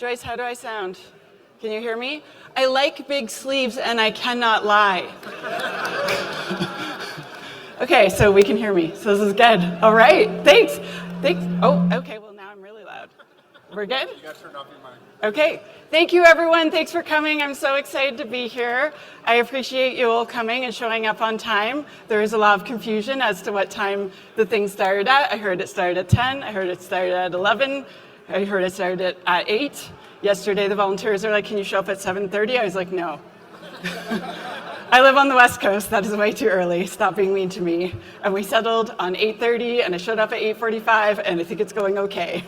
Joyce, how do I sound? Can you hear me? I like big sleeves and I cannot lie. Okay, so we can hear me. So this is good. All right, thanks. Oh, okay, well now I'm really loud. We're good? You got to turn off your mic. Okay, thank you everyone. Thanks for coming. I'm so excited to be here. I appreciate you all coming and showing up on time. There is a lot of confusion as to what time the thing started at. I heard it started at 10. I heard it started at 11. I heard it started at 8. Yesterday the volunteers are like, can you show up at 7:30? I was like, no. I live on the West Coast. That is way too early. Stop being mean to me. And we settled on 8:30 and I showed up at 8:45 and I think it's going okay.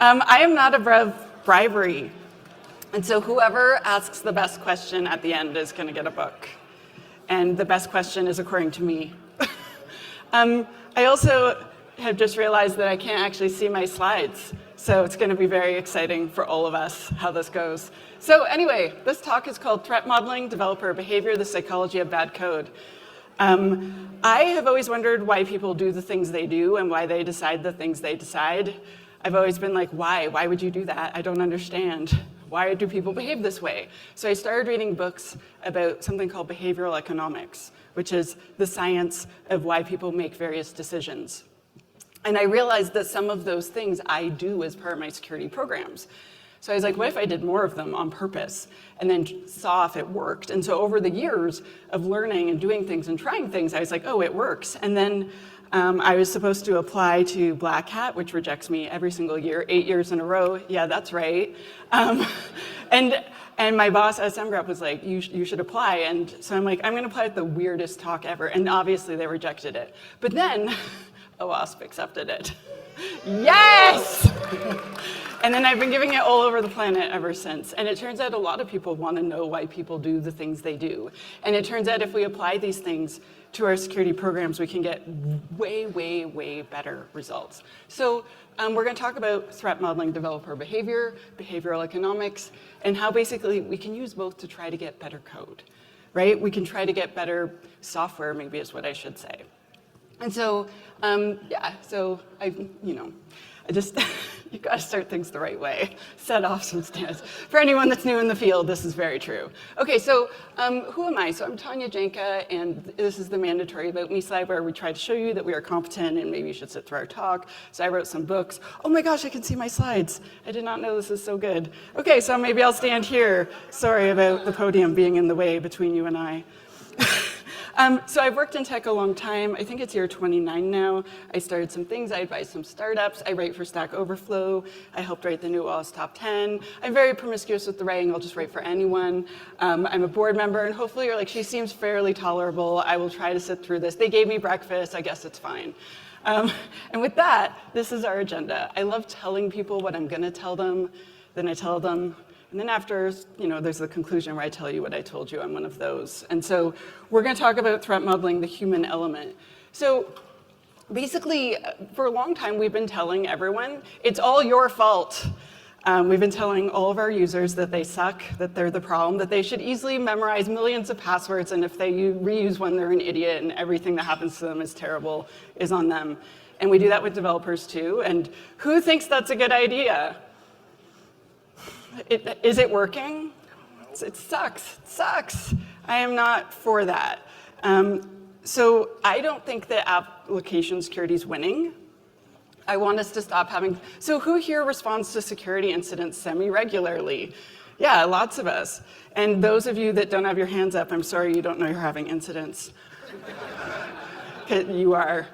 I am not above bribery. And so whoever asks the best question at the end is going to get a book. And the best question is according to me. I also have just realized that I can't actually see my slides. So it's going to be very exciting for all of us how this goes. So anyway, this talk is called Threat Modeling, Developer Behavior, the Psychology of Bad Code. I have always wondered why people do the things they do and why they decide the things they decide. I've always been like, why? Why would you do that? I don't understand. Why do people behave this way? So I started reading books about something called behavioral economics, which is the science of why people make various decisions. And I realized that some of those things I do as part of my security programs. So I was like, what if I did more of them on purpose and then saw if it worked? And so over the years of learning and doing things and trying things, I was like, oh, it works. And then I was supposed to apply to Black Hat, which rejects me every single year, 8 years in a row. Yeah, that's right. And my boss at SMGraph was like, you should apply. And so I'm like, I'm going to apply with the weirdest talk ever. And obviously they rejected it. But then OWASP accepted it. Yes! And then I've been giving it all over the planet ever since. And it turns out a lot of people want to know why people do the things they do. And it turns out if we apply these things to our security programs, we can get way, way, way better results. So we're going to talk about threat modeling, developer behavior, behavioral economics, and how basically we can use both to try to get better code, right? We can try to get better software, maybe is what I should say. And so, I just, you got to start things the right way. Set off some standards. For anyone that's new in the field, this is very true. Okay, so who am I? So I'm Tanya Janca, and this is the mandatory About Me slide where we try to show you that we are competent and maybe you should sit through our talk. So I wrote some books. Oh my gosh, I can see my slides. I did not know this is so good. Okay, so maybe I'll stand here. Sorry about the podium being in the way between you and I. So I've worked in tech a long time. I think it's year 29 now. I started some things. I advised some startups. I write for Stack Overflow. I helped write the new OWASP Top 10. I'm very promiscuous with the writing. I'll just write for anyone. I'm a board member, and hopefully you're like, she seems fairly tolerable. I will try to sit through this. They gave me breakfast. I guess it's fine. And with that, this is our agenda. I love telling people what I'm going to tell them. Then I tell them. And then after, there's the conclusion where I tell you what I told you. I'm one of those. And so we're going to talk about threat modeling, the human element. So basically, for a long time, we've been telling everyone, it's all your fault. We've been telling all of our users that they suck, that they're the problem, that they should easily memorize millions of passwords, and if they reuse one, they're an idiot, and everything that happens to them is terrible, is on them. And we do that with developers, too. And who thinks that's a good idea? Is it working? It sucks. It sucks. I am not for that. So I don't think that application security is winning. I want us to stop having. So who here responds to security incidents semi-regularly? Yeah, lots of us. And those of you that don't have your hands up, I'm sorry you don't know you're having incidents. You are.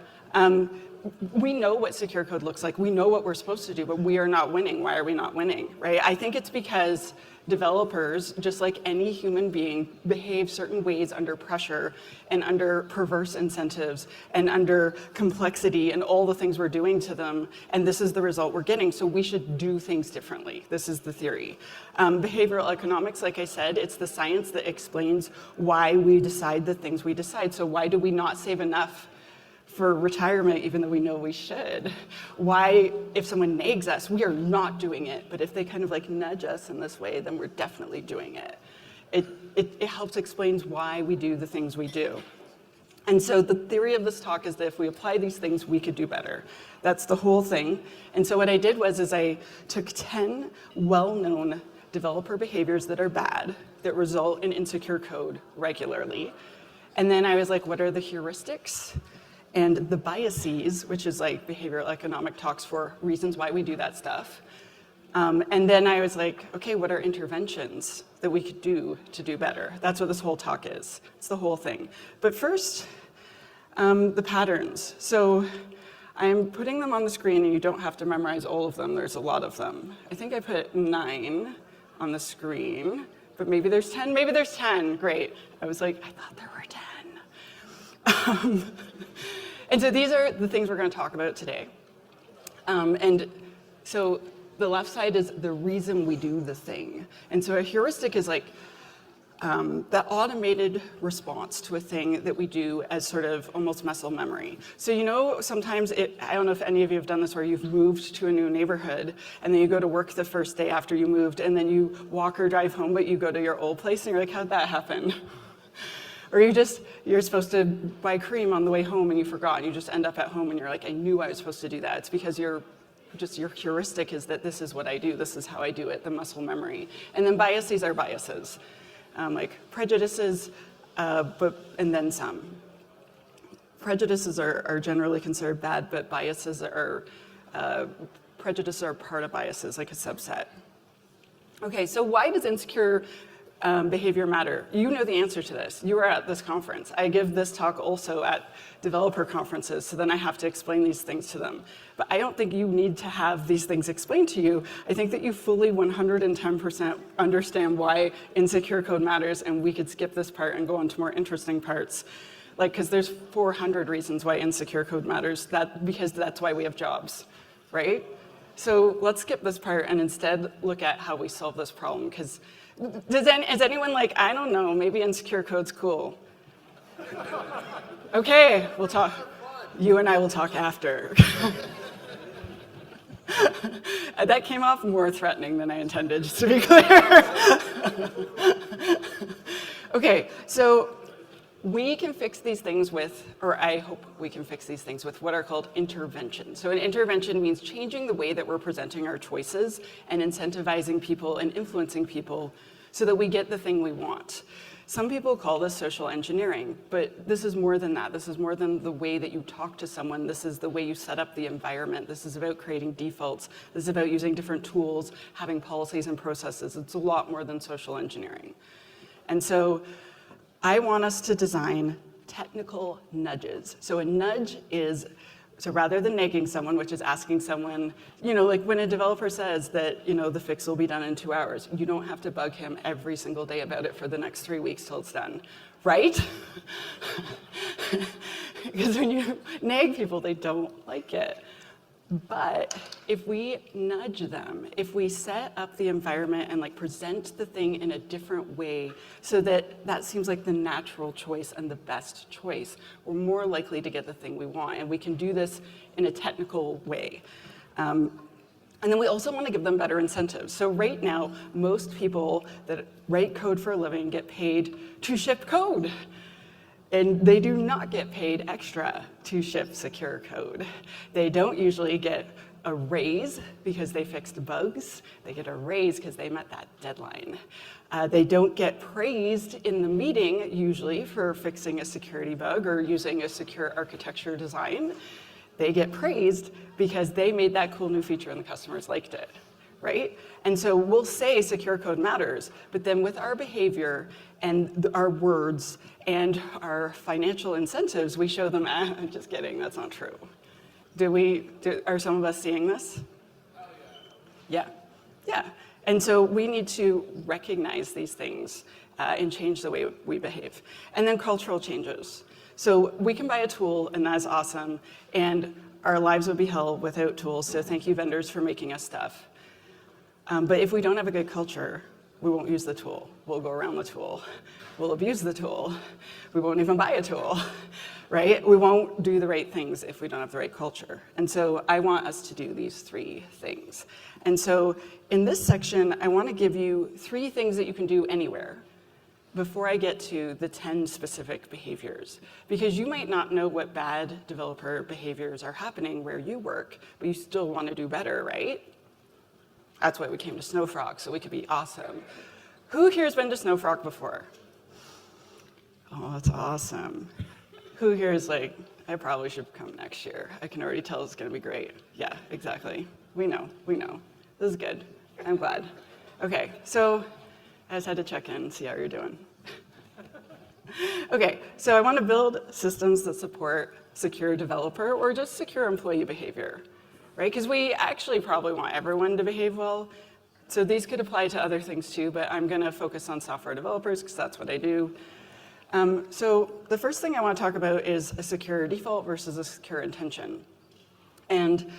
We know what secure code looks like. We know what we're supposed to do, but we are not winning. Why are we not winning, right? I think it's because developers, just like any human being, behave certain ways under pressure and under perverse incentives and under complexity and all the things we're doing to them. And this is the result we're getting. So we should do things differently. This is the theory. Behavioral economics, like I said, it's the science that explains why we decide the things we decide. So why do we not save enough for retirement, even though we know we should? Why, if someone nags us, we are not doing it, but if they kind of like nudge us in this way, then we're definitely doing it. It helps explains why we do the things we do. And so the theory of this talk is that if we apply these things, we could do better. That's the whole thing. And so what I did was I took 10 well-known developer behaviors that are bad, that result in insecure code regularly. And then I was like, what are the heuristics and the biases, which is like behavioral economic talks for reasons why we do that stuff. And then I was like, okay, what are interventions that we could do to do better? That's what this whole talk is. It's the whole thing. But first, the patterns. So I'm putting them on the screen, and you don't have to memorize all of them. There's a lot of them. I think I put 9 on the screen, but maybe there's 10. Maybe there's 10. Great. I was like, I thought there were 10. And so these are the things we're going to talk about today. And so the left side is the reason we do the thing. And so a heuristic is like that automated response to a thing that we do as sort of almost muscle memory. So you know, sometimes I don't know if any of you have done this, where you've moved to a new neighborhood and then you go to work the first day after you moved, and then you walk or drive home, but you go to your old place and you're like, how'd that happen? Or you're supposed to buy cream on the way home and you forgot, and you just end up at home and you're like, I knew I was supposed to do that. It's because your heuristic is that this is what I do, this is how I do it, the muscle memory. And then biases are biases, like prejudices, and then some. Prejudices are generally considered bad, but biases prejudices are part of biases, like a subset. Okay, so why does insecure behavior matter? You know the answer to this. You were at this conference. I give this talk also at developer conferences, so then I have to explain these things to them. But I don't think you need to have these things explained to you. I think that you fully 110% understand why insecure code matters, and we could skip this part and go on to more interesting parts. Like, because there's 400 reasons why insecure code matters, because that's why we have jobs, right? So let's skip this part and instead look at how we solve this problem, because is anyone like, I don't know, maybe insecure code's cool? Okay, we'll talk. You and I will talk after. That came off more threatening than I intended, just to be clear. Okay, so we can fix these things with, or I hope we can fix these things with, what are called interventions. So an intervention means changing the way that we're presenting our choices and incentivizing people and influencing people so that we get the thing we want. Some people call this social engineering, but this is more than that. This is more than the way that you talk to someone. This is the way you set up the environment. This is about creating defaults. This is about using different tools, having policies and processes. It's a lot more than social engineering. And so I want us to design technical nudges. So a nudge is, so rather than nagging someone, which is asking someone, like when a developer says that, the fix will be done in 2 hours, you don't have to bug him every single day about it for the next 3 weeks till it's done, right? Because when you nag people, they don't like it. But if we nudge them, if we set up the environment and present the thing in a different way so that seems like the natural choice and the best choice, we're more likely to get the thing we want. And we can do this in a technical way. And then we also want to give them better incentives. So right now, most people that write code for a living get paid to ship code. And they do not get paid extra to ship secure code. They don't usually get a raise because they fixed bugs. They get a raise because they met that deadline. They don't get praised in the meeting, usually, for fixing a security bug or using a secure architecture design. They get praised because they made that cool new feature and the customers liked it, right? And so we'll say secure code matters, but then with our behavior and our words and our financial incentives, we show them, I'm just kidding, that's not true. Are some of us seeing this? Yeah. And so we need to recognize these things and change the way we behave. And then cultural changes. So we can buy a tool, and that's awesome, and our lives would be hell without tools, so thank you vendors for making us stuff. But if we don't have a good culture, we won't use the tool. We'll go around the tool. We'll abuse the tool. We won't even buy a tool, right? We won't do the right things if we don't have the right culture. And so I want us to do these 3 things. And so in this section, I want to give you 3 things that you can do anywhere before I get to the 10 specific behaviors, because you might not know what bad developer behaviors are happening where you work, but you still want to do better, right? That's why we came to Snowfrog, so we could be awesome. Who here has been to Snowfrog before? Oh, that's awesome. Who here is like, I probably should come next year. I can already tell it's going to be great. Yeah, exactly. We know. This is good. I'm glad. Okay, so I just had to check in and see how you're doing. Okay, so I want to build systems that support secure developer or just secure employee behavior, right? Because we actually probably want everyone to behave well. So these could apply to other things too, but I'm going to focus on software developers because that's what I do. So the first thing I want to talk about is a secure default versus a secure intention. And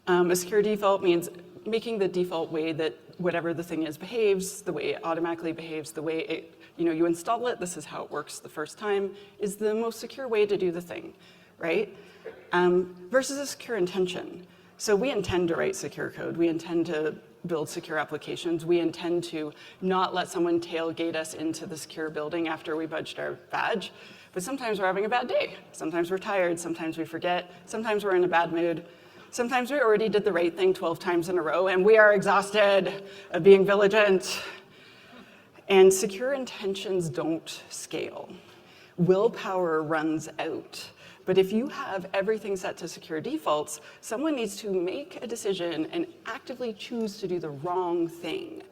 a secure default means making the default way that whatever the thing is behaves, the way it automatically behaves, the way it, you install it, this is how it works the first time, is the most secure way to do the thing, right? Versus a secure intention. So we intend to write secure code. We intend to build secure applications. We intend to not let someone tailgate us into the secure building after we budged our badge. But sometimes we're having a bad day. Sometimes we're tired. Sometimes we forget. Sometimes we're in a bad mood. Sometimes we already did the right thing 12 times in a row, and we are exhausted of being vigilant. And secure intentions don't scale. Willpower runs out. But if you have everything set to secure defaults, someone needs to make a decision and actively choose to do the wrong thing.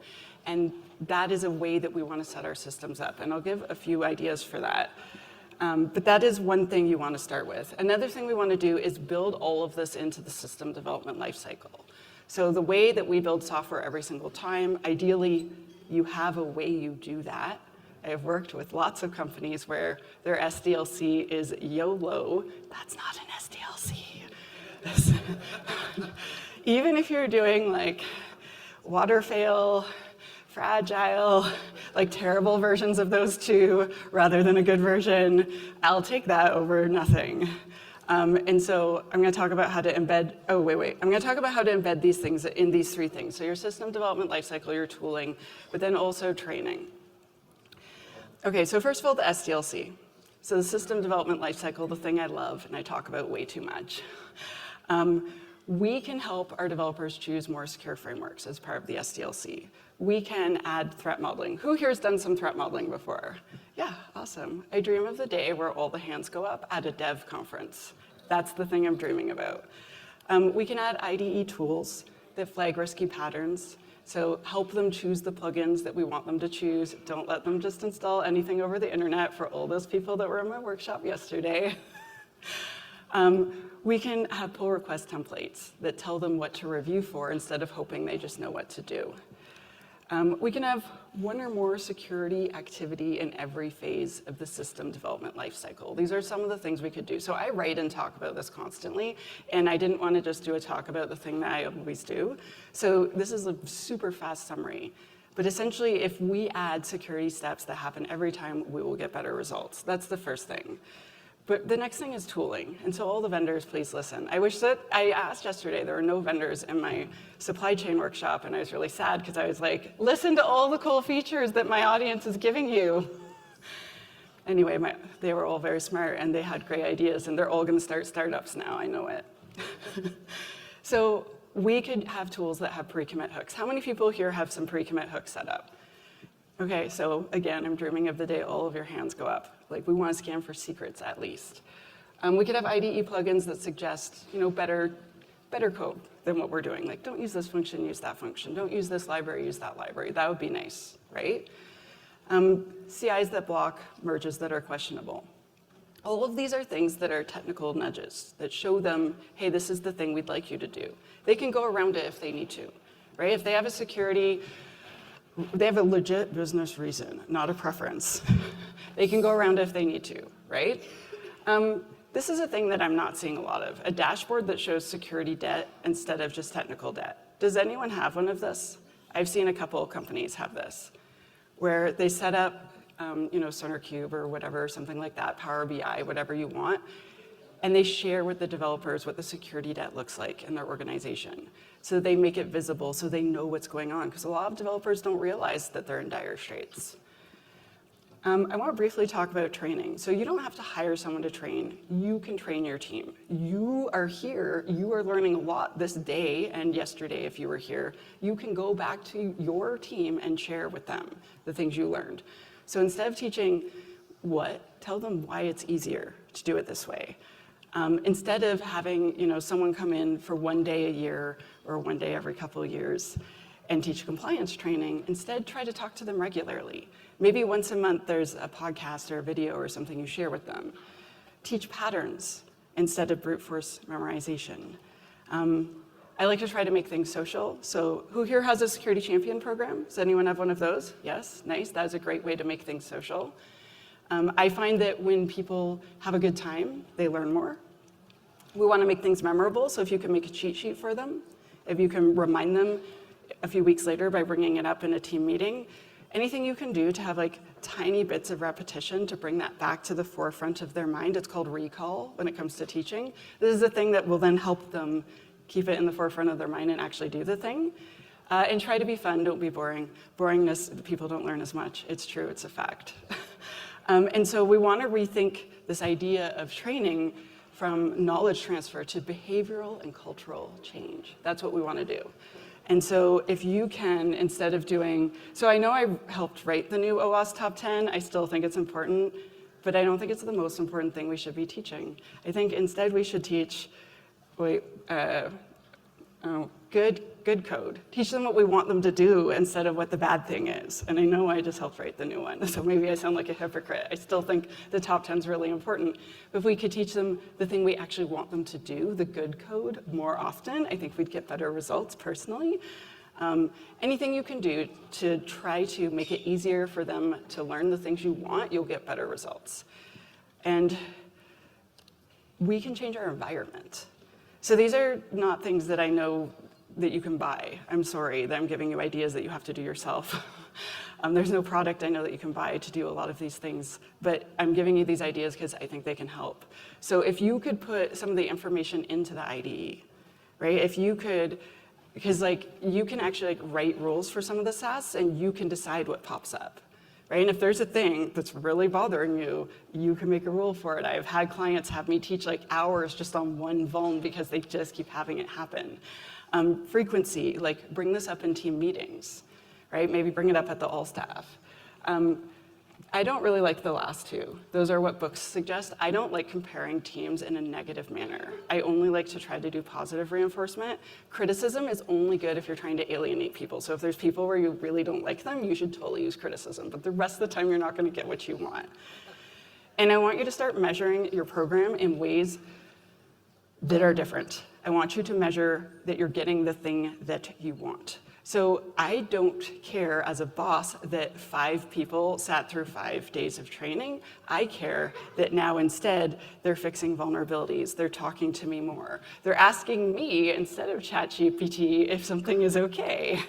And that is a way that we want to set our systems up. And I'll give a few ideas for that. But that is one thing you want to start with. Another thing we want to do is build all of this into the system development lifecycle. So the way that we build software every single time, ideally, you have a way you do that. I've worked with lots of companies where their SDLC is YOLO. That's not an SDLC. Even if you're doing like water fail, fragile, like terrible versions of those two rather than a good version, I'll take that over nothing. And so I'm going to talk about how to embed, I'm going to talk about how to embed these things in these three things. So your system development lifecycle, your tooling, but then also training. Okay, so first of all, the SDLC. So the system development lifecycle, the thing I love and I talk about way too much. We can help our developers choose more secure frameworks as part of the SDLC. We can add threat modeling. Who here has done some threat modeling before? Yeah, awesome. I dream of the day where all the hands go up at a dev conference. That's the thing I'm dreaming about. We can add IDE tools that flag risky patterns. So help them choose the plugins that we want them to choose. Don't let them just install anything over the internet for all those people that were in my workshop yesterday. We can have pull request templates that tell them what to review for instead of hoping they just know what to do. We can have one or more security activity in every phase of the system development lifecycle. These are some of the things we could do. So I write and talk about this constantly, and I didn't want to just do a talk about the thing that I always do. So this is a super fast summary. But essentially, if we add security steps that happen every time, we will get better results. That's the first thing. But the next thing is tooling. And so all the vendors, please listen. I wish that I asked yesterday, there were no vendors in my supply chain workshop, and I was really sad because I was like, listen to all the cool features that my audience is giving you. Anyway, they were all very smart, and they had great ideas, and they're all going to start startups now. I know it. So we could have tools that have pre-commit hooks. How many people here have some pre-commit hooks set up? Okay, so again, I'm dreaming of the day all of your hands go up. Like, we want to scan for secrets at least. We could have IDE plugins that suggest, better code than what we're doing. Like, don't use this function, use that function. Don't use this library, use that library. That would be nice, right? CIs that block merges that are questionable. All of these are things that are technical nudges that show them, hey, this is the thing we'd like you to do. They can go around it if they need to, right? If they have they have a legit business reason, not a preference. They can go around it if they need to, right? This is a thing that I'm not seeing a lot of, a dashboard that shows security debt instead of just technical debt. Does anyone have one of this? I've seen a couple of companies have this, where they set up SonarQube or whatever, something like that, Power BI, whatever you want, and they share with the developers what the security debt looks like in their organization. So they make it visible so they know what's going on, because a lot of developers don't realize that they're in dire straits. I want to briefly talk about training. So you don't have to hire someone to train. You can train your team. You are here. You are learning a lot this day and yesterday if you were here. You can go back to your team and share with them the things you learned. So instead of teaching what, tell them why it's easier to do it this way. Instead of having someone come in for one day a year or one day every couple of years and teach compliance training, instead try to talk to them regularly. Maybe once a month there's a podcast or a video or something you share with them. Teach patterns instead of brute force memorization. I like to try to make things social. So who here has a security champion program? Does anyone have one of those? Yes, nice. That is a great way to make things social. I find that when people have a good time, they learn more. We want to make things memorable, so if you can make a cheat sheet for them, if you can remind them a few weeks later by bringing it up in a team meeting, anything you can do to have tiny bits of repetition to bring that back to the forefront of their mind. It's called recall when it comes to teaching. This is the thing that will then help them keep it in the forefront of their mind and actually do the thing. And try to be fun, don't be boring. Boringness, people don't learn as much. It's true, it's a fact. And so we want to rethink this idea of training from knowledge transfer to behavioral and cultural change. That's what we want to do. And so if you can, instead of doing, so I know I helped write the new OWASP Top 10, I still think it's important, but I don't think it's the most important thing we should be teaching. I think instead we should teach, good code. Teach them what we want them to do instead of what the bad thing is. And I know I just helped write the new one, so maybe I sound like a hypocrite. I still think the top 10 is really important. But if we could teach them the thing we actually want them to do, the good code, more often, I think we'd get better results personally. Anything you can do to try to make it easier for them to learn the things you want, you'll get better results. And we can change our environment. So these are not things that I know that you can buy. I'm sorry that I'm giving you ideas that you have to do yourself. There's no product I know that you can buy to do a lot of these things, but I'm giving you these ideas because I think they can help. So if you could put some of the information into the IDE, right? If you could, because you can actually write rules for some of the SaaS and you can decide what pops up. Right? And if there's a thing that's really bothering you, you can make a rule for it. I've had clients have me teach hours just on one vuln because they just keep having it happen. Frequency, bring this up in team meetings, right? Maybe bring it up at the all staff. I don't really like the last two. Those are what books suggest. I don't like comparing teams in a negative manner. I only like to try to do positive reinforcement. Criticism is only good if you're trying to alienate people. So if there's people where you really don't like them, you should totally use criticism. But the rest of the time, you're not going to get what you want. And I want you to start measuring your program in ways that are different. I want you to measure that you're getting the thing that you want. So I don't care as a boss that 5 people sat through 5 days of training. I care that now instead they're fixing vulnerabilities. They're talking to me more. They're asking me instead of ChatGPT if something is okay,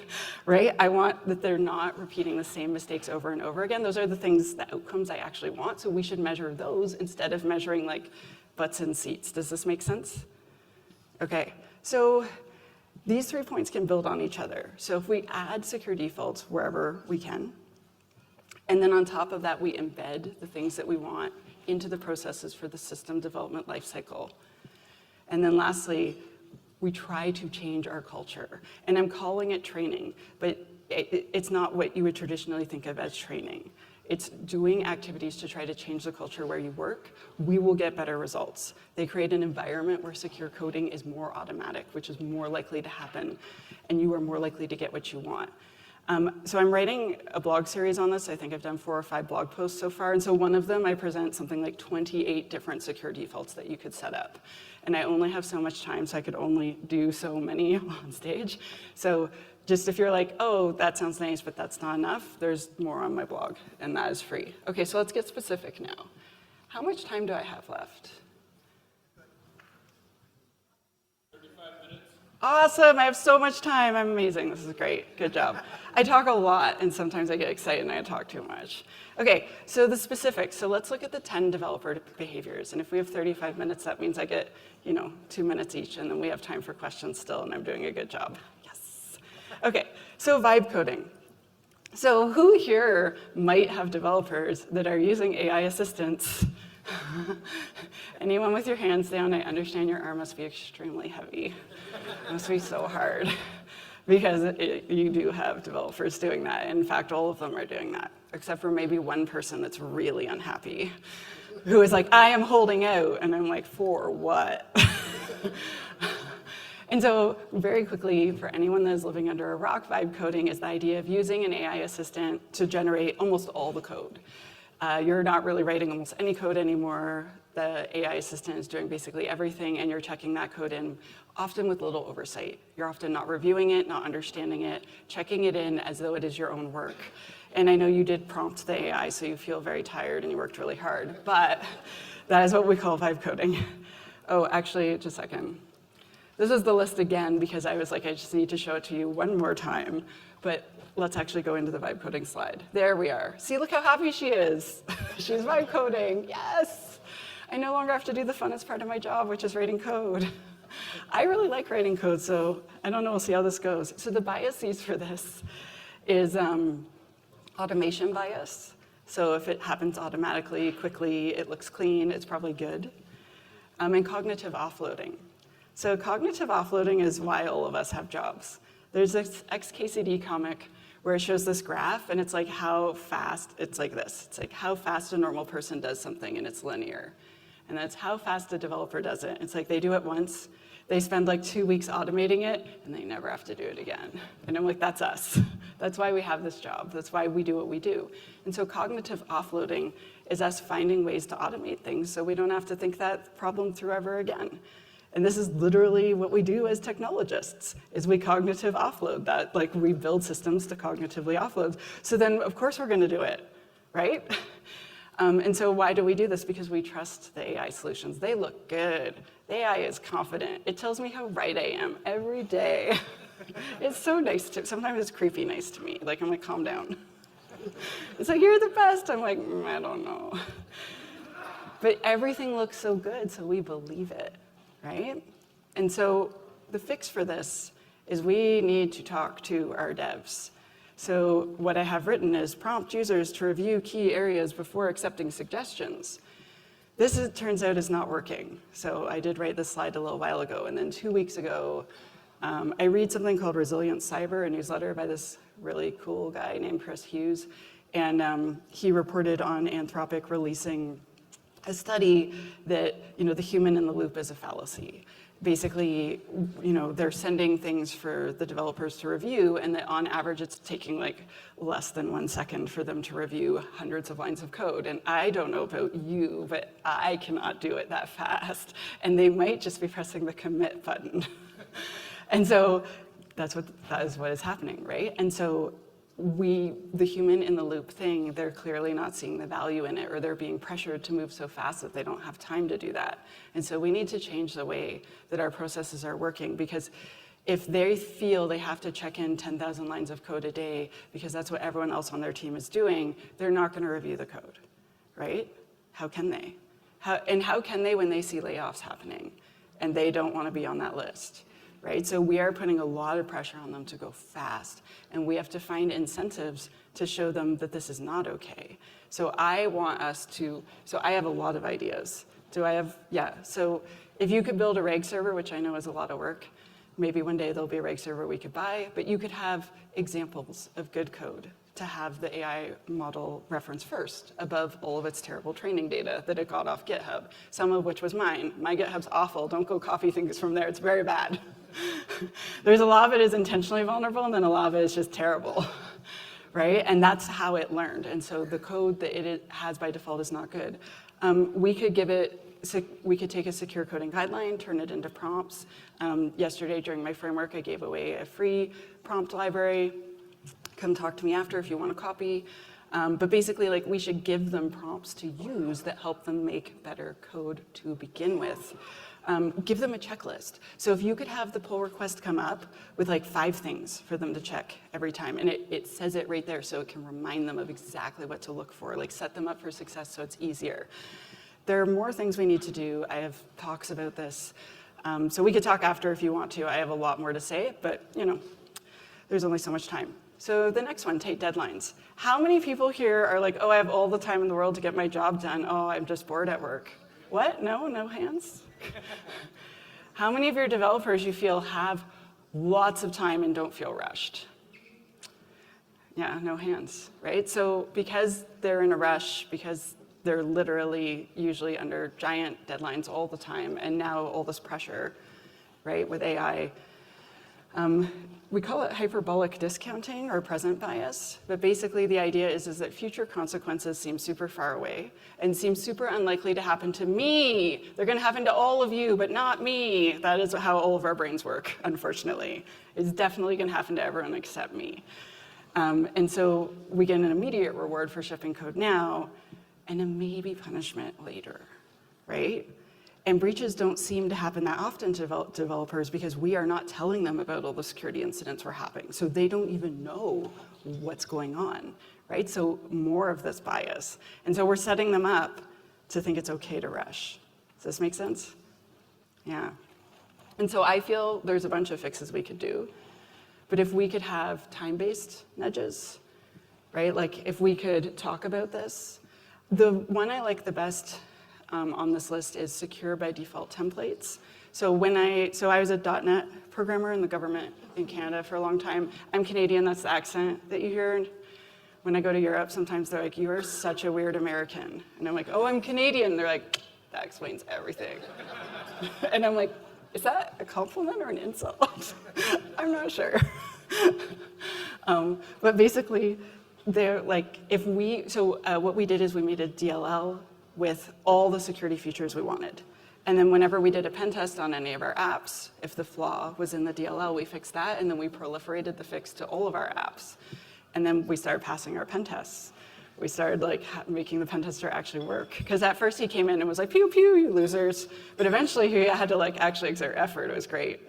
right? I want that they're not repeating the same mistakes over and over again. Those are the things, the outcomes I actually want. So we should measure those instead of measuring butts and seats. Does this make sense? Okay, so these 3 points can build on each other. So if we add secure defaults wherever we can, and then on top of that, we embed the things that we want into the processes for the system development lifecycle. And then lastly, we try to change our culture. And I'm calling it training, but it's not what you would traditionally think of as training. It's doing activities to try to change the culture where you work. We will get better results. They create an environment where secure coding is more automatic, which is more likely to happen, and you are more likely to get what you want. So I'm writing a blog series on this. I think I've done 4 or 5 blog posts so far, and so one of them I present something like 28 different secure defaults that you could set up. And I only have so much time, so I could only do so many on stage. So just if you're like, oh, that sounds nice, but that's not enough, there's more on my blog, and that is free. Okay, so let's get specific now. How much time do I have left? 35 minutes. Awesome, I have so much time. I'm amazing, this is great, good job. I talk a lot, and sometimes I get excited and I talk too much. Okay, so the specifics. So let's look at the 10 developer behaviors, and if we have 35 minutes, that means I get 2 minutes each, and then we have time for questions still, and I'm doing a good job. Okay, so vibe coding. So who here might have developers that are using AI assistants? Anyone with your hands down? I understand your arm must be extremely heavy. It must be so hard because you do have developers doing that. In fact, all of them are doing that, except for maybe one person that's really unhappy, who is like, I am holding out. And I'm like, for what? And so very quickly, for anyone that is living under a rock, vibe coding is the idea of using an AI assistant to generate almost all the code. You're not really writing almost any code anymore. The AI assistant is doing basically everything, and you're checking that code in, often with little oversight. You're often not reviewing it, not understanding it, checking it in as though it is your own work. And I know you did prompt the AI, so you feel very tired and you worked really hard, but that is what we call vibe coding. Oh, actually, just a second. This is the list again because I was like, I just need to show it to you one more time. But let's actually go into the vibe coding slide. There we are. See, look how happy she is. She's vibe coding. Yes. I no longer have to do the funnest part of my job, which is writing code. I really like writing code, so I don't know. We'll see how this goes. So the biases for this is automation bias. So if it happens automatically, quickly, it looks clean, it's probably good. And cognitive offloading. So cognitive offloading is why all of us have jobs. There's this XKCD comic where it shows this graph, and it's like how fast, it's like this. It's like how fast a normal person does something, and it's linear. And that's how fast a developer does it. It's like they do it once, they spend like 2 weeks automating it, and they never have to do it again. And I'm like, that's us. That's why we have this job. That's why we do what we do. And so cognitive offloading is us finding ways to automate things so we don't have to think that problem through ever again. And this is literally what we do as technologists, is we cognitive offload that, like we build systems to cognitively offload. So then, of course, we're going to do it, right? And so why do we do this? Because we trust the AI solutions. They look good. The AI is confident. It tells me how right I am every day. It's so nice to, sometimes it's creepy nice to me. Like, I'm like, calm down. It's like, you're the best. I'm like, I don't know. But everything looks so good, so we believe it. Right? And so the fix for this is we need to talk to our devs. So what I have written is prompt users to review key areas before accepting suggestions. This, it turns out, is not working. So I did write this slide a little while ago, and then 2 weeks ago, I read something called Resilient Cyber, a newsletter by this really cool guy named Chris Hughes, and he reported on Anthropic releasing a study that, the human in the loop is a fallacy. Basically, they're sending things for the developers to review, and that on average it's taking like less than 1 second for them to review hundreds of lines of code. And I don't know about you, but I cannot do it that fast. And they might just be pressing the commit button. And so that is what is happening, right? And so the human in the loop thing, they're clearly not seeing the value in it, or they're being pressured to move so fast that they don't have time to do that. And so we need to change the way that our processes are working, because if they feel they have to check in 10,000 lines of code a day because that's what everyone else on their team is doing, they're not going to review the code, right? How can they? How can they when they see layoffs happening and they don't want to be on that list? Right? So we are putting a lot of pressure on them to go fast, and we have to find incentives to show them that this is not okay. So I have a lot of ideas. So if you could build a reg server, which I know is a lot of work, maybe one day there'll be a reg server we could buy, but you could have examples of good code to have the AI model reference first above all of its terrible training data that it got off GitHub, some of which was mine. My GitHub's awful. Don't go copy things from there. It's very bad. There's a lot of it is intentionally vulnerable, and then a lot of it is just terrible, right? And that's how it learned. And so the code that it has by default is not good. We could take a secure coding guideline, turn it into prompts. Yesterday during my framework, I gave away a free prompt library. Come talk to me after if you want a copy. But basically, we should give them prompts to use that help them make better code to begin with. Give them a checklist. So if you could have the pull request come up with 5 things for them to check every time, and it says it right there so it can remind them of exactly what to look for, set them up for success so it's easier. There are more things we need to do. I have talks about this. So we could talk after if you want to. I have a lot more to say, but there's only so much time. So the next one, take deadlines. How many people here are like, oh, I have all the time in the world to get my job done. Oh, I'm just bored at work. What? No hands? How many of your developers you feel have lots of time and don't feel rushed? Yeah, no hands, right? So because they're in a rush, because they're literally usually under giant deadlines all the time, and now all this pressure, right, with AI, we call it hyperbolic discounting or present bias, but basically the idea is that future consequences seem super far away and seem super unlikely to happen to me. They're gonna happen to all of you, but not me. That is how all of our brains work, unfortunately. It's definitely gonna happen to everyone except me. And so we get an immediate reward for shipping code now and a maybe punishment later, right? And breaches don't seem to happen that often to developers because we are not telling them about all the security incidents we're having. So they don't even know what's going on, right? So more of this bias. And so we're setting them up to think it's okay to rush. Does this make sense? Yeah. And so I feel there's a bunch of fixes we could do. But if we could have time-based nudges, right? Like if we could talk about this. The one I like the best on this list is secure by default templates. So I was a .NET programmer in the government in Canada for a long time. I'm Canadian, that's the accent that you hear. When I go to Europe, sometimes they're like, you are such a weird American. And I'm like, oh, I'm Canadian. They're like, that explains everything. And I'm like, is that a compliment or an insult? I'm not sure. But basically, they're like, what we did is we made a DLL with all the security features we wanted. And then whenever we did a pen test on any of our apps, if the flaw was in the DLL, we fixed that, and then we proliferated the fix to all of our apps. And then we started passing our pen tests. We started like making the pen tester actually work. Because at first he came in and was like, pew, pew, you losers. But eventually he had to like actually exert effort. It was great.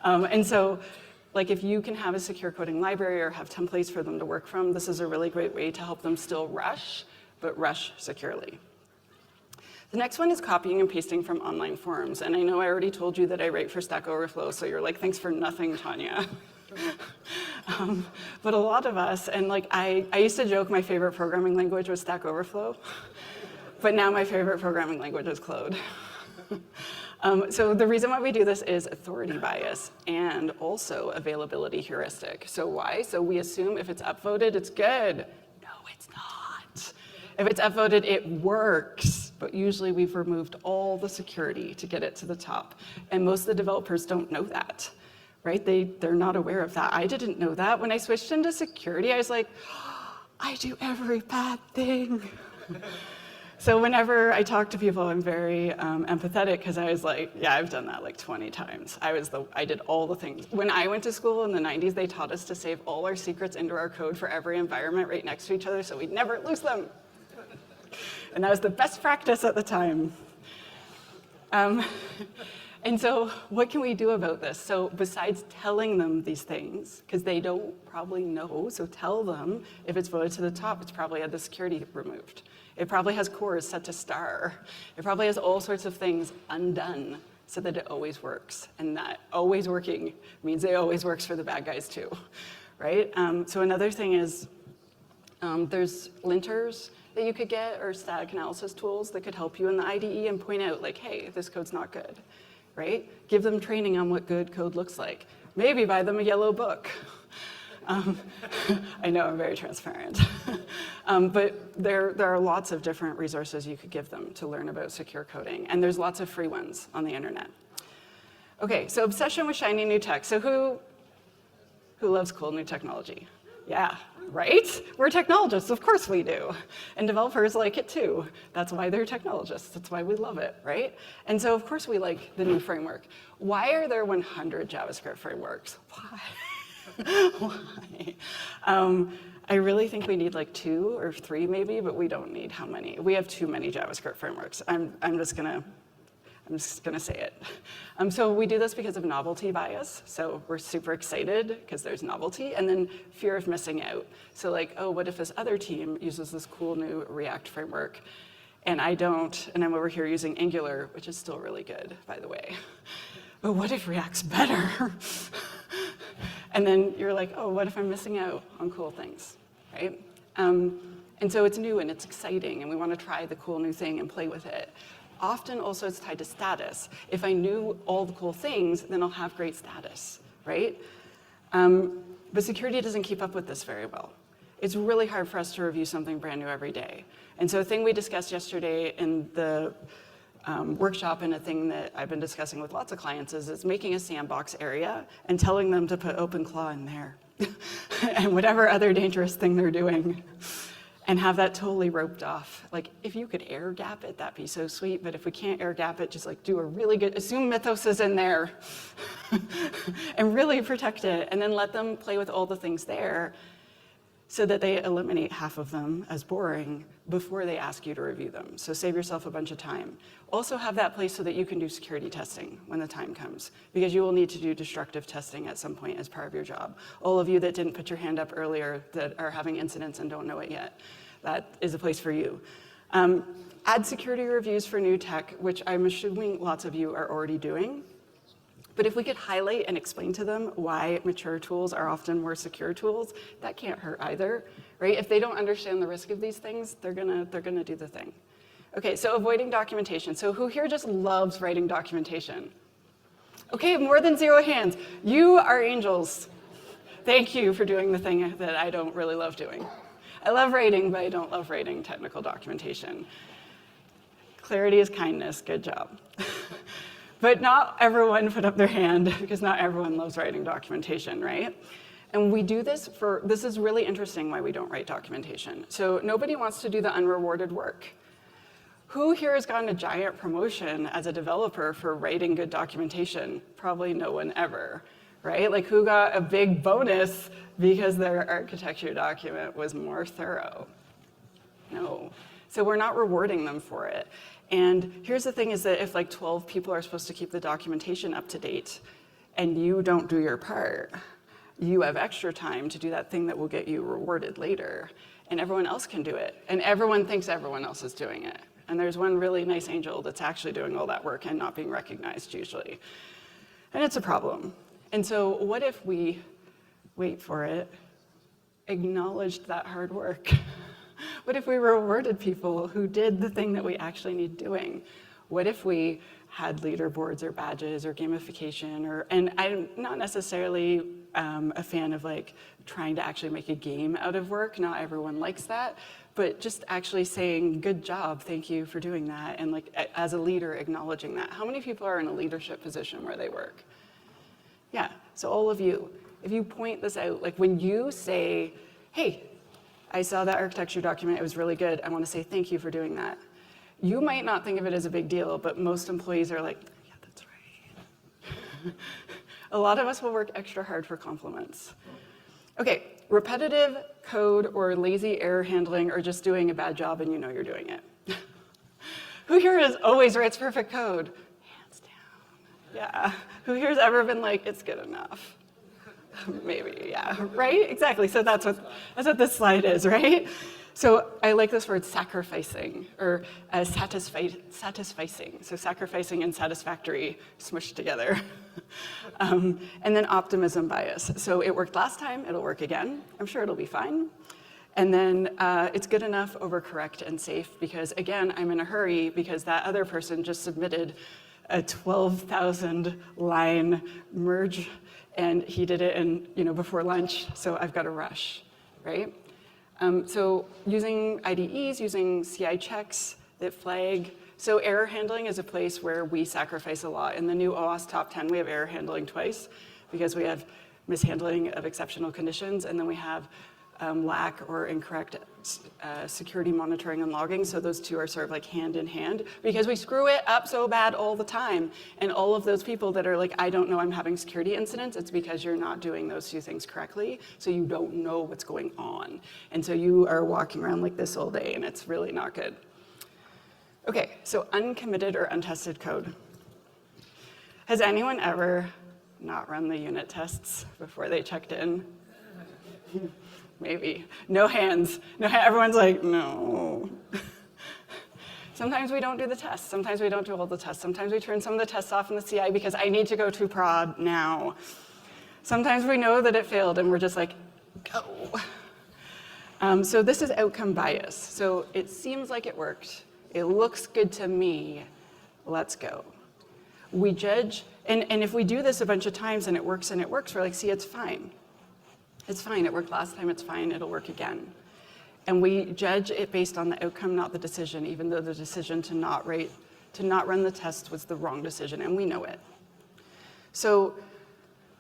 And so like if you can have a secure coding library or have templates for them to work from, this is a really great way to help them still rush, but rush securely. The next one is copying and pasting from online forums. And I know I already told you that I write for Stack Overflow, so you're like, thanks for nothing, Tanya. But a lot of us, and like I used to joke my favorite programming language was Stack Overflow, but now my favorite programming language is Clode. So the reason why we do this is authority bias and also availability heuristic. So why? So we assume if it's upvoted, it's good. No, it's not. If it's upvoted, it works. But usually we've removed all the security to get it to the top. And most of the developers don't know that, right? They're not aware of that. I didn't know that. When I switched into security, I was like, oh, I do every bad thing. So whenever I talk to people, I'm very empathetic because I was like, yeah, I've done that like 20 times. I did all the things. When I went to school in the 90s, they taught us to save all our secrets into our code for every environment right next to each other so we'd never lose them. And that was the best practice at the time. And so what can we do about this? So besides telling them these things, because they don't probably know, so tell them if it's voted to the top, it's probably had the security removed. It probably has cores set to star. It probably has all sorts of things undone so that it always works. And that always working means it always works for the bad guys too, right? So another thing is there's linters that you could get or static analysis tools that could help you in the IDE and point out like, hey, this code's not good, right? Give them training on what good code looks like. Maybe buy them a yellow book. I know I'm very transparent. But there are lots of different resources you could give them to learn about secure coding. And there's lots of free ones on the internet. Okay, so obsession with shiny new tech. So who loves cool new technology? Yeah, right? We're technologists, of course we do. And developers like it too. That's why they're technologists. That's why we love it, right? And so of course we like the new framework. Why are there 100 JavaScript frameworks? Why? Why? I really think we need like 2 or 3 maybe, but we don't need how many? We have too many JavaScript frameworks. I'm just gonna say it. So we do this because of novelty bias. So we're super excited because there's novelty, and then fear of missing out. So like, oh, what if this other team uses this cool new React framework, and I don't, and I'm over here using Angular, which is still really good, by the way. But what if React's better? And then you're like, oh, what if I'm missing out on cool things, right? And so it's new and it's exciting, and we want to try the cool new thing and play with it. Often also it's tied to status. If I knew all the cool things, then I'll have great status, right? But security doesn't keep up with this very well. It's really hard for us to review something brand new every day. And so a thing we discussed yesterday in the workshop, and a thing that I've been discussing with lots of clients, is making a sandbox area and telling them to put OpenClaw in there and whatever other dangerous thing they're doing, and have that totally roped off. Like, if you could air gap it, that'd be so sweet, but if we can't air gap it, just like do a really good, assume Mythos is in there and really protect it, and then let them play with all the things there so that they eliminate half of them as boring before they ask you to review them. So save yourself a bunch of time. Also have that place so that you can do security testing when the time comes, because you will need to do destructive testing at some point as part of your job. All of you that didn't put your hand up earlier that are having incidents and don't know it yet, that is a place for you. Add security reviews for new tech, which I'm assuming lots of you are already doing. But if we could highlight and explain to them why mature tools are often more secure tools, that can't hurt either, right? If they don't understand the risk of these things, they're gonna do the thing. Okay, so avoiding documentation. So who here just loves writing documentation? Okay, more than 0 hands. You are angels. Thank you for doing the thing that I don't really love doing. I love writing, but I don't love writing technical documentation. Clarity is kindness, good job. But not everyone put up their hand, because not everyone loves writing documentation, right? And we do this this is really interesting why we don't write documentation. So nobody wants to do the unrewarded work. Who here has gotten a giant promotion as a developer for writing good documentation? Probably no one ever, right? Like, who got a big bonus because their architecture document was more thorough? No. So we're not rewarding them for it. And here's the thing, is that if like 12 people are supposed to keep the documentation up to date and you don't do your part, you have extra time to do that thing that will get you rewarded later, and everyone else can do it. And everyone thinks everyone else is doing it. And there's one really nice angel that's actually doing all that work and not being recognized usually. And it's a problem. And so what if we, wait for it, acknowledged that hard work? What if we rewarded people who did the thing that we actually need doing? What if we had leaderboards or badges or gamification, and I'm not necessarily a fan of like trying to actually make a game out of work. Not everyone likes that, but just actually saying, good job, thank you for doing that, and like as a leader acknowledging that. How many people are in a leadership position where they work? Yeah, so all of you, if you point this out, like when you say, hey, I saw that architecture document, it was really good, I want to say thank you for doing that. You might not think of it as a big deal, but most employees are like, yeah, that's right. A lot of us will work extra hard for compliments. Okay, repetitive code or lazy error handling, or just doing a bad job and you know you're doing it. Who here always writes perfect code? Hands down. Yeah. Who here's ever been like, it's good enough? Maybe, yeah, right? Exactly, so that's what this slide is, right? So I like this word sacrificing, or satisficing. So sacrificing and satisfactory smushed together. And then optimism bias. So it worked last time, it'll work again. I'm sure it'll be fine. And then it's good enough, overcorrect, and safe, because again, I'm in a hurry because that other person just submitted a 12,000 line merge, and he did it before lunch, so I've got to rush, right? So using IDEs, using CI checks that flag. So error handling is a place where we sacrifice a lot. In the new OWASP top 10, we have error handling twice, because we have mishandling of exceptional conditions, and then we have lack or incorrect security monitoring and logging. So those two are sort of like hand in hand, because we screw it up so bad all the time. And all of those people that are like, I don't know I'm having security incidents, it's because you're not doing those two things correctly. So you don't know what's going on. And so you are walking around like this all day, and it's really not good. Okay, so uncommitted or untested code. Has anyone ever not run the unit tests before they checked in? Maybe. No hands. Everyone's like, no. Sometimes we don't do the tests. Sometimes we don't do all the tests. Sometimes we turn some of the tests off in the CI because I need to go to prod now. Sometimes we know that it failed and we're just like, go. So this is outcome bias. So it seems like it worked. It looks good to me. Let's go. We judge, and if we do this a bunch of times and it works, we're like, see, it's fine. It's fine. It worked last time. It's fine. It'll work again. And we judge it based on the outcome, not the decision, even though the decision to not run the test was the wrong decision, and we know it. So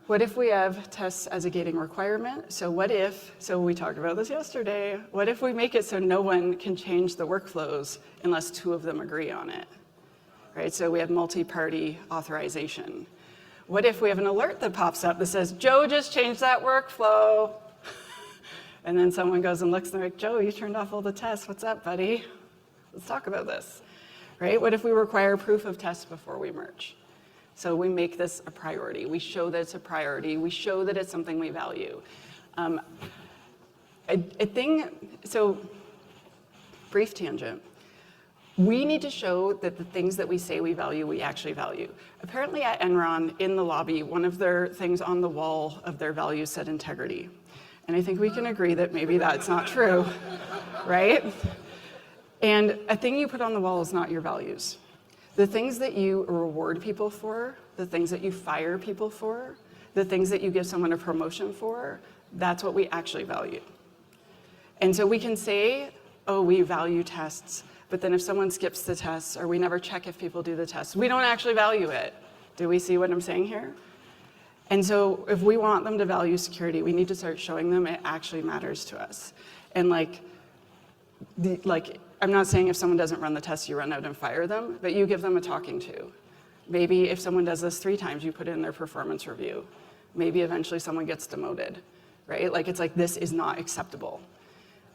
what if we have tests as a gating requirement? So we talked about this yesterday, what if we make it so no one can change the workflows unless two of them agree on it? Right? So we have multi-party authorization. What if we have an alert that pops up that says, Joe just changed that workflow? And then someone goes and looks and they're like, Joe, you turned off all the tests. What's up, buddy? Let's talk about this. Right? What if we require proof of tests before we merge? So we make this a priority. We show that it's a priority. We show that it's something we value. So brief tangent. We need to show that the things that we say we value, we actually value. Apparently at Enron, in the lobby, one of their things on the wall of their values said integrity. And I think we can agree that maybe that's not true, right? And a thing you put on the wall is not your values. The things that you reward people for, the things that you fire people for, the things that you give someone a promotion for, that's what we actually value. And so we can say, oh, we value tests, but then if someone skips the tests or we never check if people do the tests, we don't actually value it. Do we see what I'm saying here? And so if we want them to value security, we need to start showing them it actually matters to us. And I'm not saying if someone doesn't run the test, you run out and fire them, but you give them a talking to. Maybe if someone does this 3 times, you put it in their performance review. Maybe eventually someone gets demoted, right? It's like, this is not acceptable.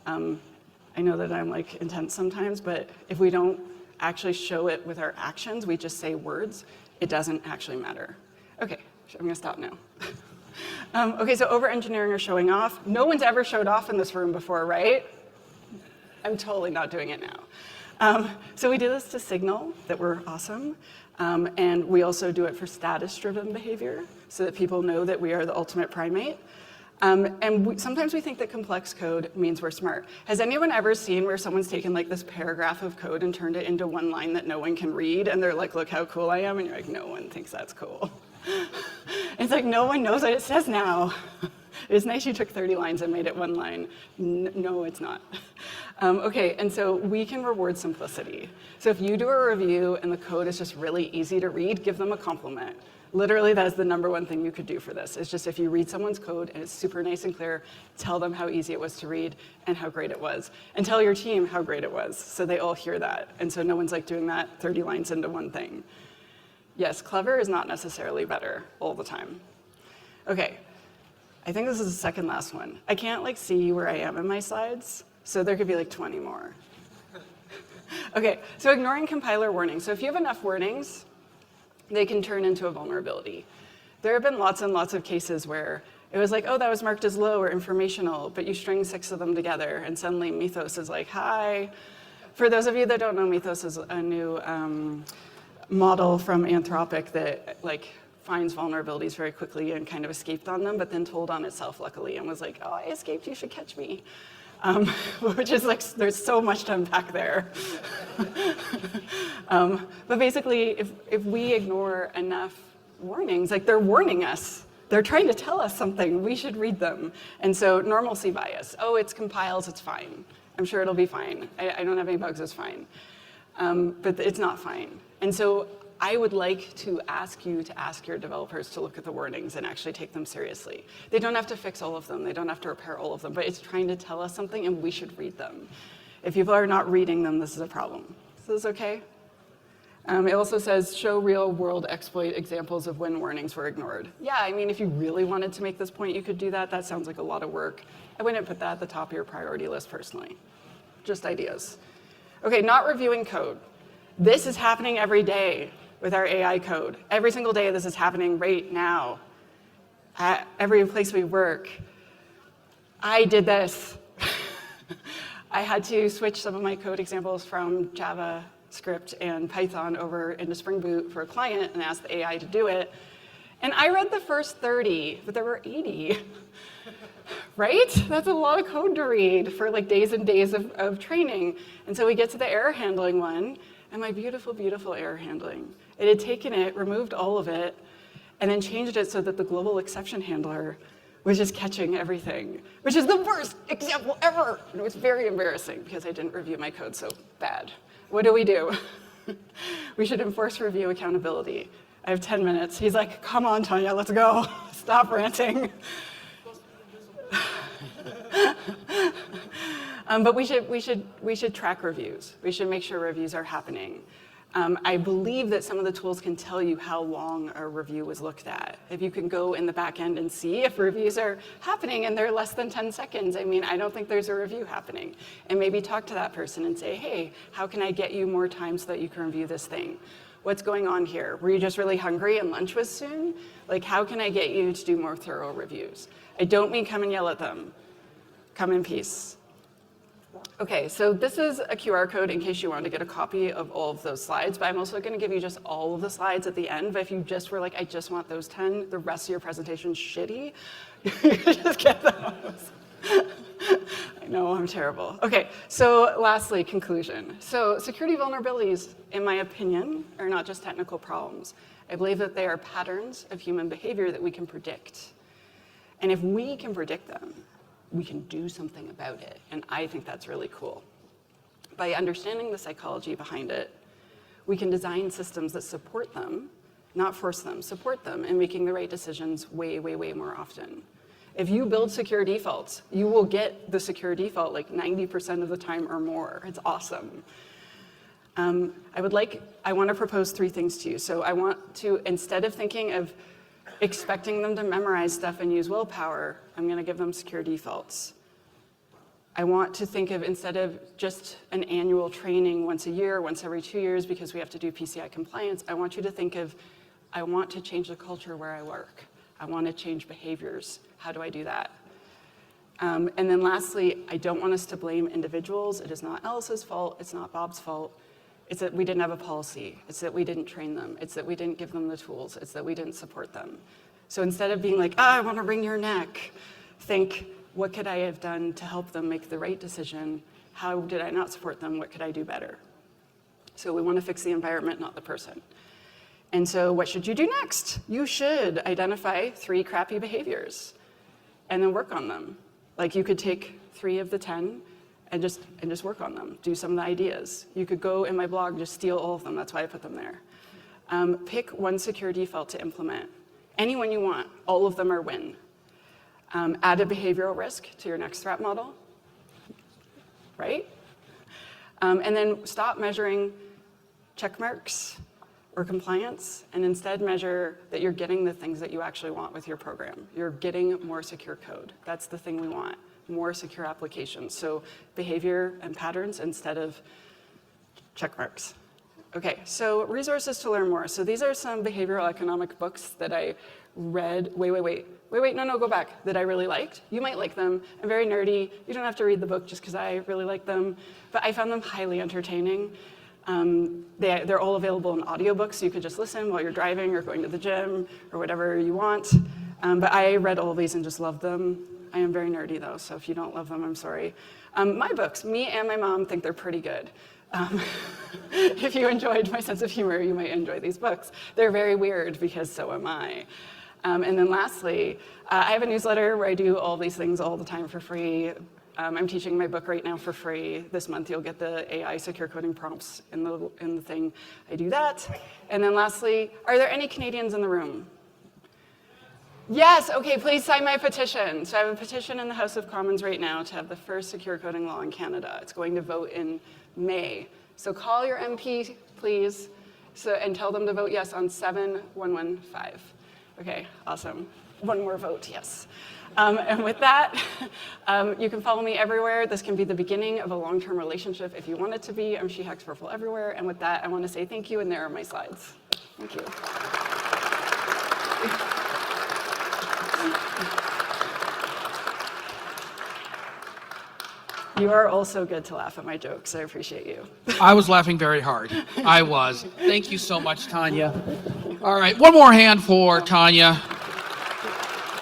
I know that I'm intense sometimes, but if we don't actually show it with our actions, we just say words, it doesn't actually matter. Okay, I'm gonna stop now. Okay, so over-engineering or showing off. No one's ever showed off in this room before, right? I'm totally not doing it now. So we do this to signal that we're awesome, and we also do it for status-driven behavior, so that people know that we are the ultimate primate. Sometimes we think that complex code means we're smart. Has anyone ever seen where someone's taken this paragraph of code and turned it into one line that no one can read, and they're like, look how cool I am, and you're like, no one thinks that's cool. It's like, no one knows what it says now. It's nice you took 30 lines and made it one line. No, it's not. Okay, and so we can reward simplicity. So if you do a review and the code is just really easy to read, give them a compliment. Literally, that is the #1 thing you could do for this. It's just if you read someone's code and it's super nice and clear, tell them how easy it was to read and how great it was. And tell your team how great it was, so they all hear that. And so no one's doing that 30 lines into one thing. Yes, clever is not necessarily better all the time. Okay, I think this is the second last one. I can't see where I am in my slides, so there could be 20 more. Okay, so ignoring compiler warnings. So if you have enough warnings, they can turn into a vulnerability. There have been lots and lots of cases where it was oh, that was marked as low or informational, but you string 6 of them together, and suddenly Mythos is hi. For those of you that don't know, Mythos is a new model from Anthropic that finds vulnerabilities very quickly and kind of escaped on them, but then told on itself, luckily, and was oh, I escaped, you should catch me. Which is there's so much to unpack there. But basically, if we ignore enough warnings, they're warning us, they're trying to tell us something, we should read them. And so normalcy bias, oh, it's compiles, it's fine. I'm sure it'll be fine. I don't have any bugs, it's fine. But it's not fine. And so I would like to ask you to ask your developers to look at the warnings and actually take them seriously. They don't have to fix all of them. They don't have to repair all of them. But it's trying to tell us something, and we should read them. If people are not reading them, this is a problem. Is this okay? It also says, show real-world exploit examples of when warnings were ignored. Yeah, I mean, if you really wanted to make this point, you could do that. That sounds like a lot of work. I wouldn't put that at the top of your priority list, personally. Just ideas. Okay, not reviewing code. This is happening every day with our AI code. Every single day, this is happening right now at every place we work. I did this. I had to switch some of my code examples from JavaScript and Python over into Spring Boot for a client and ask the AI to do it. And I read the first 30, but there were 80. Right? That's a lot of code to read for like days and days of training. And so we get to the error handling one, and my beautiful, beautiful error handling. It had taken it, removed all of it, and then changed it so that the global exception handler was just catching everything, which is the worst example ever. And it was very embarrassing because I didn't review my code so bad. What do? We should enforce review accountability. I have 10 minutes. He's like, come on, Tanya, let's go. Stop ranting. But we should track reviews. We should make sure reviews are happening. I believe that some of the tools can tell you how long a review was looked at. If you can go in the back end and see if reviews are happening and they're less than 10 seconds, I mean, I don't think there's a review happening. And maybe talk to that person and say, hey, how can I get you more time so that you can review this thing? What's going on here? Were you just really hungry and lunch was soon? Like, how can I get you to do more thorough reviews? I don't mean come and yell at them. Come in peace. Okay, so this is a QR code in case you want to get a copy of all of those slides, but I'm also going to give you just all of the slides at the end. But if you just were like, I just want those 10, the rest of your presentation's shitty, you can just get those. I know, I'm terrible. Okay, so lastly, conclusion. So security vulnerabilities, in my opinion, are not just technical problems. I believe that they are patterns of human behavior that we can predict. And if we can predict them, we can do something about it. And I think that's really cool. By understanding the psychology behind it, we can design systems that support them, not force them, support them in making the right decisions way, way, way more often. If you build secure defaults, you will get the secure default like 90% of the time or more. It's awesome. I want to propose 3 things to you. So I want to, instead of thinking of expecting them to memorize stuff and use willpower, I'm going to give them secure defaults. I want to think of, instead of just an annual training once a year, once every 2 years, because we have to do PCI compliance, I want you to think of, I want to change the culture where I work. I want to change behaviors. How do I do that? And then lastly, I don't want us to blame individuals. It is not Alice's fault. It's not Bob's fault. It's that we didn't have a policy. It's that we didn't train them. It's that we didn't give them the tools. It's that we didn't support them. So instead of being like, I want to wring your neck, think, what could I have done to help them make the right decision? How did I not support them? What could I do better? So we want to fix the environment, not the person. And so what should you do next? You should identify 3 crappy behaviors and then work on them. Like you could take 3 of the 10 and just work on them. Do some of the ideas. You could go in my blog, just steal all of them. That's why I put them there. Pick 1 secure default to implement. Any one you want. All of them are win. Add a behavioral risk to your next threat model, right? And then stop measuring check marks or compliance, and instead measure that you're getting the things that you actually want with your program. You're getting more secure code. That's the thing we want, more secure applications. So behavior and patterns instead of check marks. Okay, so resources to learn more. So these are some behavioral economic books that I read. Wait, no, go back. That I really liked. You might like them. I'm very nerdy. You don't have to read the book just because I really like them. But I found them highly entertaining. They're all available in audiobooks, so you could just listen while you're driving or going to the gym or whatever you want. But I read all of these and just loved them. I am very nerdy, though, so if you don't love them, I'm sorry. My books, me and my mom think they're pretty good. If you enjoyed my sense of humor, you might enjoy these books. They're very weird because so am I. And then lastly, I have a newsletter where I do all these things all the time for free. I'm teaching my book right now for free. This month you'll get the AI secure coding prompts in the thing. I do that. And then lastly, are there any Canadians in the room? Yes, okay, please sign my petition. So I have a petition in the House of Commons right now to have the first secure coding law in Canada. It's going to vote in May. So call your MP, please, and tell them to vote yes on 7115. Okay, awesome. One more vote, yes. And with that, you can follow me everywhere. This can be the beginning of a long-term relationship if you want it to be. I'm She Hacks Purple everywhere. And with that, I want to say thank you, and there are my slides. Thank you. You are also good to laugh at my jokes. I appreciate you. I was laughing very hard. I was. Thank you so much, Tanya. All right, one more hand for Tanya.